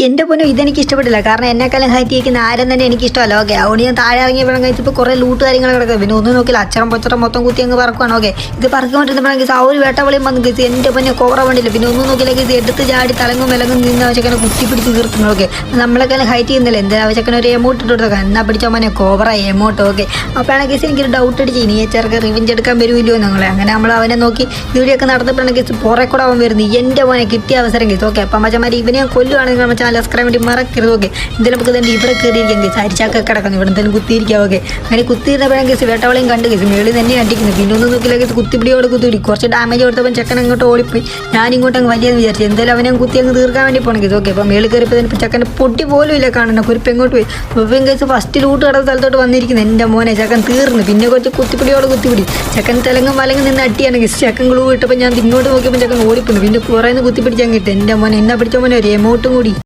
എൻ്റെ പൊന്നും ഇതെനിക്ക് ഇഷ്ടപ്പെട്ടില്ല. കാരണം എന്നെക്കാളും ഹൈറ്റ് ചെയ്യുന്ന ആരും തന്നെ എനിക്ക് ഇഷ്ടമല്ല. ഓക്കെ, അതുകൊണ്ട് ഞാൻ താഴെ ഇറങ്ങിയപ്പോഴും കഴിച്ചപ്പോൾ കുറേ ലൂട്ട് കാര്യങ്ങൾ കിടക്കുന്നത്. പിന്നെ ഒന്നും നോക്കില്ല, അച്ചറം പൊച്ചറം മൊത്തം കുത്തി അങ്ങ് പറക്കുവാണ്. ഓക്കെ, ഇത് പറക്കുകൊണ്ടിരുന്നപ്പോഴെങ്കിൽ ആ ഒരു വേട്ടവളിയും വന്ന് കഴിച്ച് എൻ്റെ പൊന്നെ കോറ വേണ്ടില്ല. പിന്നെ ഒന്നും നോക്കിയില്ലെങ്കിൽ ഇത് എടുത്ത് ചാടി തലങ്ങും വിലങ്ങും നിന്ന് ആവശ്യക്കാരെ കുത്തി പിടിച്ച് തീർക്കുന്നു. ഓക്കെ, നമ്മളെക്കാളും ഹൈറ്റ് ചെയ്യുന്നില്ല, എന്താ ആവശ്യക്കാരെ ഒരു എമൗണ്ട് ഇട്ട് കൊടുക്കാം. എന്നാൽ പിടിച്ചോ മോനെ കോറ എമൗണ്ട്. ഓക്കെ, അപ്പോഴാണ് കേസ് എനിക്കൊരു ഡൗട്ട് അടിച്ച് ഇനി ചെറുക്ക് റിവെഞ്ച് എടുക്കാൻ വരുമല്ലോ ഞങ്ങളെ. അങ്ങനെ നമ്മൾ അവനെ നോക്കി വീഡിയോക്കെ നടത്തപ്പോഴാണ് കേസ് പുറേ കൂടെ അവൻ വരുന്നത്. എൻ്റെ മോനെ കിട്ടിയ അവസരം കേസ്. ഓക്കെ, അപ്പം മച്ചമാർ ഇവനെ കൊല്ലുവാണെങ്കിൽ നമ്മൾ ചാനൽ സബ്സ്ക്രൈബ് വേണ്ടി മറക്കരുത്. ഓക്കെ, എന്തെങ്കിലും നമുക്ക് തന്നെ ഇവിടെ കയറിയിരിക്കാം കേസ്, അരിച്ചാക്ക കിടക്കുന്നു, ഇവിടെ എന്തെങ്കിലും കുത്തിയിരിക്കാം. ഓക്കെ, അങ്ങനെ കുത്തിയിരുന്നപ്പോഴും കേസ് വേട്ടവളയും കണ്ട് കേസ് മേളിൽ തന്നെ അടിക്കുന്നു. പിന്നെ ഒന്നും നോക്കില്ല കേസ് കുത്തിപ്പിടിയോട് കുത്തിപ്പിടി കുറച്ച് ഡാമേജ് കൊടുത്തപ്പോൾ ചെക്കൻ അങ്ങോട്ട് ഓടിപ്പോയി. ഞാൻ ഇങ്ങോട്ട് അങ്ങ് വലിയെന്ന് വിചാരിച്ചു, എന്തായാലും അവനെ കുത്തി അങ്ങ് തീർക്കാൻ വേണ്ടി പോകണം കേസ്. ഓക്കെ, അപ്പോൾ മേളിൽ കയറിയപ്പോൾ ഇപ്പോൾ ചെക്കൻ്റെ പൊട്ടി പോലും ഇല്ല കാണണം. കുറിപ്പ് എങ്ങോട്ട് പോയി അപ്പം കേസ് ഫസ്റ്റ് ലൂട്ട് കിടന്ന സ്ഥലത്തോട്ട് വന്നിരിക്കുന്നു. എൻ്റെ മോനെ ചെക്കൻ തീർന്നു. പിന്നെ കുറച്ച് കുത്തിപ്പിടിയോട് കുത്തിപ്പിടി ചെക്കൻ തെലങ്ങും വലങ്ങും നിന്ന് അട്ടിയാണ് കേസ്. ചെക്കൻ ഗ്ലൂ ഇട്ടപ്പോൾ ഞാൻ ഇങ്ങോട്ട് നോക്കിയപ്പോൾ ചെക്കൻ ഓടിപ്പോയി. പിന്നെ കുറേ കുത്തിപ്പിടിച്ചാൽ കിട്ടും. എൻ്റെ മോനെ എന്നാ പിടിച്ച മോനെ ഒരു എമൗണ്ടും കൂടി.